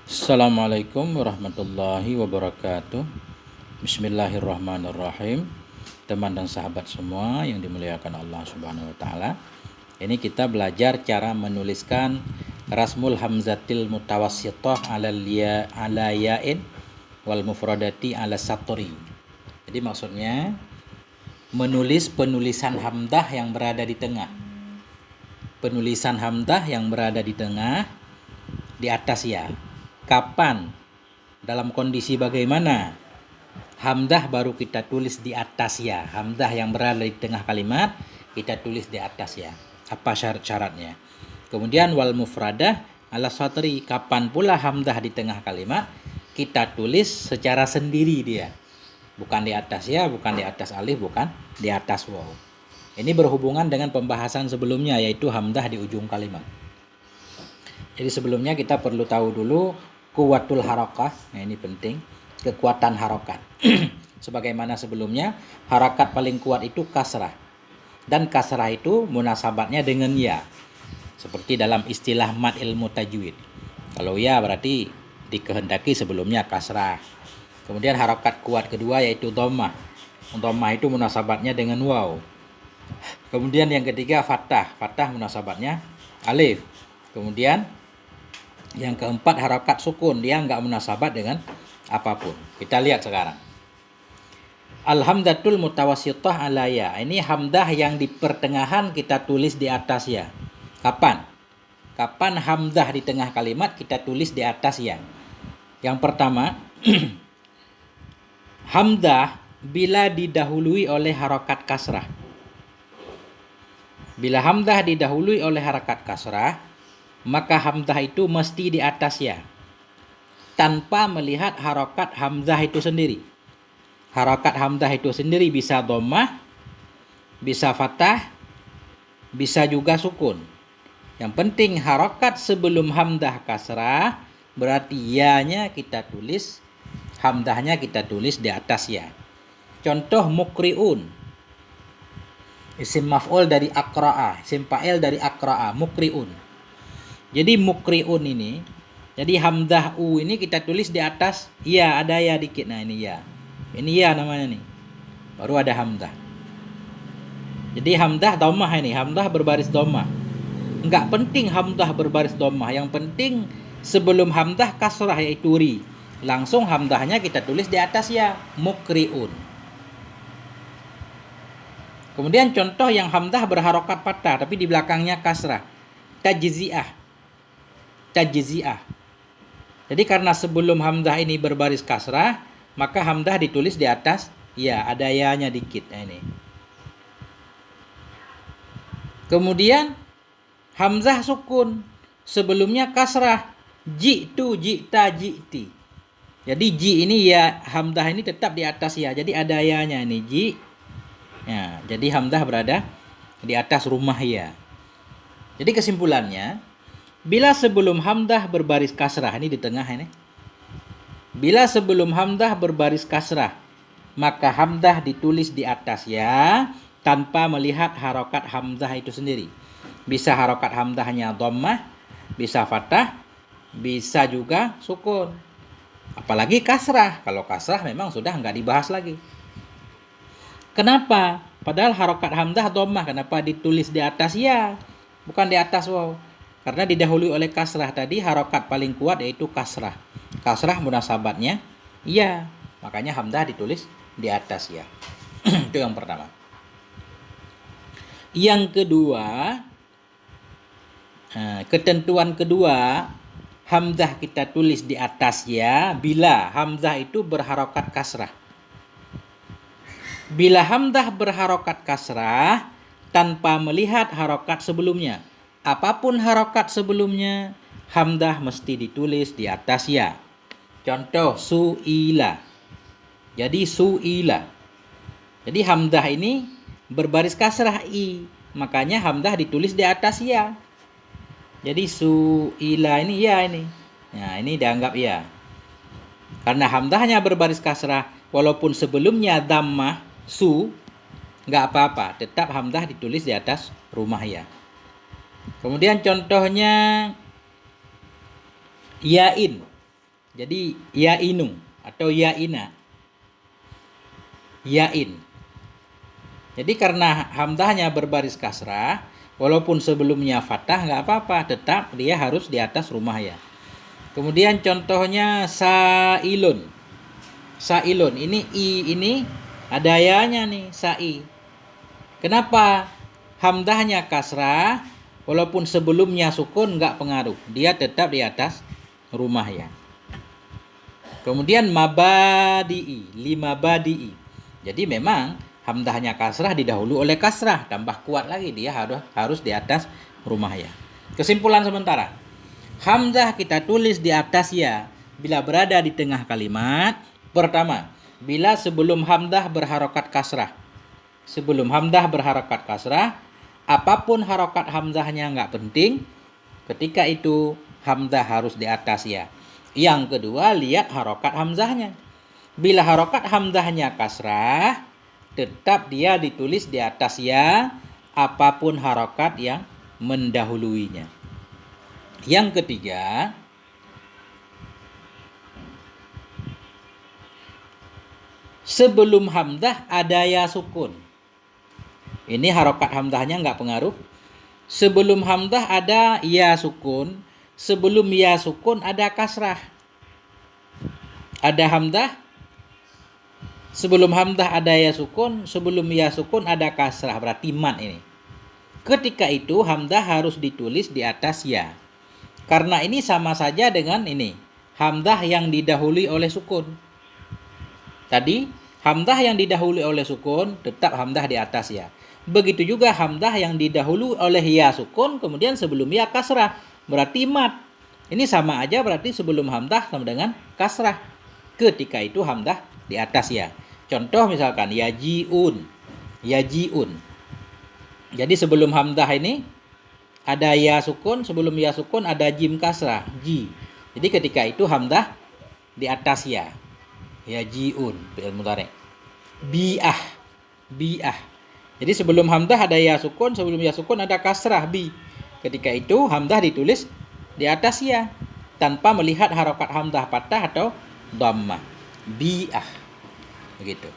Assalamualaikum warahmatullahi wabarakatuh. Bismillahirrahmanirrahim. Teman dan sahabat semua yang dimuliakan Allah Subhanahu wa taala. Ini kita belajar cara menuliskan rasmul hamzatil mutawassithah ala ya'in wal mufradati ala satri. Jadi maksudnya menulis penulisan hamzah yang berada di tengah. Penulisan hamzah yang berada di tengah di atas ya. Kapan, dalam kondisi bagaimana hamzah baru kita tulis di atas ya. Hamzah yang berada di tengah kalimat kita tulis di atas ya. Apa syarat-syaratnya? Kemudian wal mufradah ala satri, kapan pula hamzah di tengah kalimat kita tulis secara sendiri dia. Bukan di atas ya, bukan di atas alif, bukan di atas waw. Ini berhubungan dengan pembahasan sebelumnya, yaitu hamzah di ujung kalimat. Jadi sebelumnya kita perlu tahu dulu kuwatul harakah. Nah ini penting, kekuatan harokat. Sebagaimana sebelumnya, harakat paling kuat itu kasrah. Dan kasrah itu munasabatnya dengan ya. Seperti dalam istilah mad ilmu tajwid. Kalau ya berarti dikehendaki sebelumnya kasrah. Kemudian harakat kuat kedua yaitu dhammah. Dhammah itu munasabatnya dengan waw. Kemudian yang ketiga fathah. Fathah munasabatnya alif. Kemudian yang keempat harakat sukun, dia enggak munasabat dengan apapun. Kita lihat sekarang. Alhamdatul mutawassithah ala ya. Ini hamzah yang di pertengahan kita tulis di atas ya. Kapan? Kapan hamzah di tengah kalimat kita tulis di atas ya? Yang pertama, hamzah bila didahului oleh harakat kasrah. Bila hamzah didahului oleh harakat kasrah, maka hamzah itu mesti di atas ya, tanpa melihat harokat hamzah itu sendiri. Harokat hamzah itu sendiri bisa dhammah, bisa fathah, bisa juga sukun. Yang penting harokat sebelum hamzah kasrah, berarti ya-nya kita tulis, hamzahnya kita tulis di atas ya. Contoh mukriun, isim maf'ul dari akra'a, isim fa'il dari akra'a, mukriun. Jadi mukriun ini, jadi hamzah u ini kita tulis di atas ya, ada ya dikit. Nah ini ya. Ini ya namanya nih. Baru ada hamzah. Jadi hamzah dhammah ini, hamzah berbaris dhammah. Enggak penting hamzah berbaris dhammah, yang penting sebelum hamzah kasrah yaitu ri. Langsung hamzahnya kita tulis di atas ya, mukriun. Kemudian contoh yang hamzah berharokat fathah tapi di belakangnya kasrah. Tajzi'ah. Tajzi'ah. Jadi karena sebelum hamzah ini berbaris kasrah, maka hamzah ditulis di atas ya, ada ya-nya dikit. Nah, ini. Kemudian hamzah sukun, sebelumnya kasrah. Ji'tu, ji'ta, ji'ti. Jadi ji ini ya, hamzah ini tetap di atas ya. Jadi ada ya-nya ini ji. Ya, jadi hamzah berada di atas rumah ya. Jadi kesimpulannya, bila sebelum hamzah berbaris kasrah, ini di tengah ini. Bila sebelum hamzah berbaris kasrah, maka hamzah ditulis di atas ya, tanpa melihat harokat hamzah itu sendiri. Bisa harokat hamzahnya dhammah, bisa fathah, bisa juga sukun. Apalagi kasrah. Kalau kasrah memang sudah enggak dibahas lagi. Kenapa? Padahal harokat hamzah dhammah, kenapa ditulis di atas ya, bukan di atas waw? Karena didahului oleh kasrah tadi, harokat paling kuat yaitu kasrah. Kasrah munasabatnya ya, makanya hamzah ditulis di atas ya. Itu yang pertama. Yang kedua, ketentuan kedua, hamzah kita tulis di atas ya bila hamzah itu berharokat kasrah. Bila hamzah berharokat kasrah tanpa melihat harokat sebelumnya. Apapun harokat sebelumnya, hamzah mesti ditulis di atas ya. Contoh su'ila. Jadi su'ila. Jadi hamzah ini berbaris kasrah i, makanya hamzah ditulis di atas ya. Jadi su'ila ini ya ini. Nah, ini dianggap ya. Karena hamzahnya berbaris kasrah, walaupun sebelumnya dhammah su, enggak apa-apa, tetap hamzah ditulis di atas rumah ya. Kemudian contohnya yain. Jadi yainu atau yaina. Yain. Jadi karena hamzahnya berbaris kasrah, walaupun sebelumnya fathah nggak apa-apa, tetap dia harus di atas rumah ya. Kemudian contohnya sailun. Sailun ini ini ada ya-nya nih, sai. Kenapa? Hamzahnya kasrah, walaupun sebelumnya sukun nggak pengaruh, dia tetap di atas rumah ya. Kemudian mabadi'i, lima badi'i. Jadi memang hamzahnya kasrah didahului oleh kasrah, tambah kuat lagi dia harus di atas rumah ya. Kesimpulan sementara, hamzah kita tulis di atas ya bila berada di tengah kalimat. Pertama, bila sebelum hamzah berharokat kasrah. Sebelum hamzah berharokat kasrah, apapun harokat hamzahnya nggak penting, ketika itu hamzah harus di atas ya. Yang kedua, lihat harokat hamzahnya. Bila harokat hamzahnya kasrah, tetap dia ditulis di atas ya, apapun harokat yang mendahuluinya. Yang ketiga, sebelum hamzah ada ya sukun. Ini harokat hamzahnya nggak pengaruh. Sebelum hamzah ada ya sukun. Sebelum ya sukun ada kasrah. Ada hamzah. Sebelum hamzah ada ya sukun. Sebelum ya sukun ada kasrah. Berarti mat ini. Ketika itu hamzah harus ditulis di atas ya. Karena ini sama saja dengan ini. Hamzah yang didahului oleh sukun. Tadi hamzah yang didahului oleh sukun tetap hamzah di atas ya. Begitu juga hamzah yang didahului oleh ya sukun, kemudian sebelum ya kasrah, berarti mat. Ini sama aja berarti sebelum hamzah sama dengan kasrah. Ketika itu hamzah di atas ya. Contoh misalkan yajiun. Yajiun. Jadi sebelum hamzah ini ada ya sukun, sebelum ya sukun ada jim kasrah, ji. Jadi ketika itu hamzah di atas ya. Yajiun, fi'il mudhari'. Bi'ah. Bi'ah. Jadi sebelum hamzah ada ya sukun, sebelum ya sukun ada kasrah bi. Ketika itu hamzah ditulis di atas ya tanpa melihat harokat hamzah patah atau dhammah. Bi'ah. Begitu.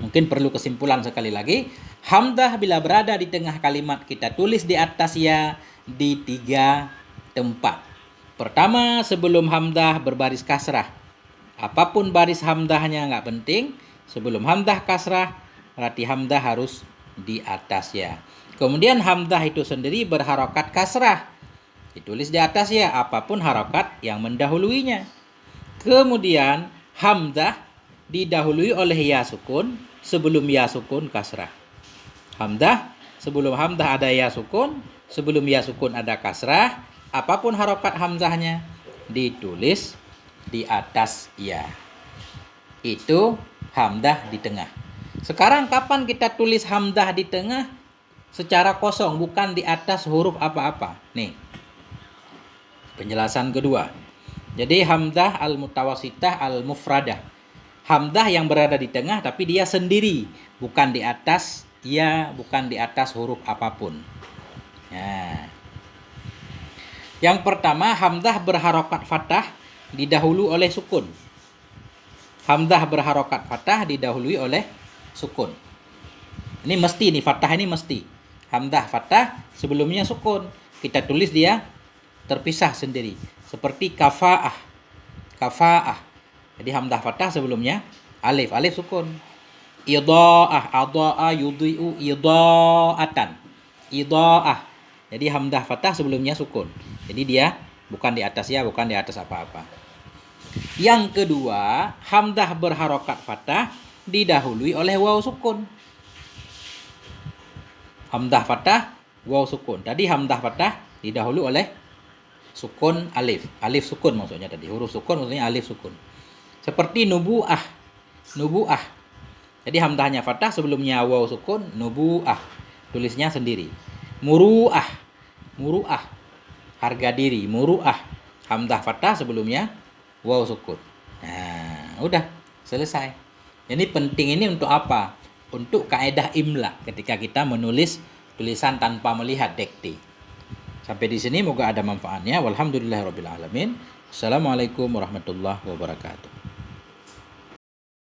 Mungkin perlu kesimpulan sekali lagi. Hamzah bila berada di tengah kalimat kita tulis di atas ya di 3 tempat. Pertama, sebelum hamzah berbaris kasrah. Apapun baris hamzahnya nggak penting. Sebelum hamzah kasrah, berarti hamzah harus di atas ya. Kemudian hamzah itu sendiri berharokat kasrah. Ditulis di atas ya, apapun harokat yang mendahuluinya. Kemudian hamzah didahului oleh ya sukun, sebelum ya sukun kasrah. Hamzah, sebelum hamzah ada ya sukun, sebelum ya sukun ada kasrah, apapun harokat hamzahnya ditulis di atas ya. Itu hamzah di tengah. Sekarang kapan kita tulis hamzah di tengah? Secara kosong, bukan di atas huruf apa-apa. Nih. Penjelasan kedua. Jadi hamzah al-mutawassithah al-mufradah. Hamzah yang berada di tengah tapi dia sendiri, bukan di atas ya, bukan di atas huruf apapun. Nah. Yang pertama, hamzah berharokat fathah didahului oleh sukun. Hamzah berharokat fathah didahului oleh sukun. Ini mesti nih, fathah ini mesti. Hamzah fathah sebelumnya sukun. Kita tulis dia terpisah sendiri. Seperti kafa'ah. Kafa'ah. Jadi hamzah fathah sebelumnya alif. Alif sukun. Idha'ah. Adha'a yudhi'u idha'atan. Idha'ah. Jadi hamzah fathah sebelumnya sukun. Jadi dia bukan di atas ya, bukan di atas apa-apa. Yang kedua, hamzah berharokat fathah didahului oleh waw sukun. Hamzah fathah, waw sukun. Tadi hamzah fathah didahului oleh sukun alif. Alif sukun maksudnya tadi. Huruf sukun maksudnya alif sukun. Seperti nubu'ah. Nubu'ah. Jadi hamzahnya fathah sebelumnya waw sukun, nubu'ah. Tulisnya sendiri. Muru'ah. Muru'ah. Harga diri, muru'ah. Hamzah fathah sebelumnya waw sukun. Nah, udah selesai. Ini penting ini untuk apa? Untuk kaidah imla ketika kita menulis tulisan tanpa melihat dikti. Sampai di sini moga ada manfaatnya. Walhamdulillahirabbil alamin. Assalamualaikum warahmatullahi wabarakatuh.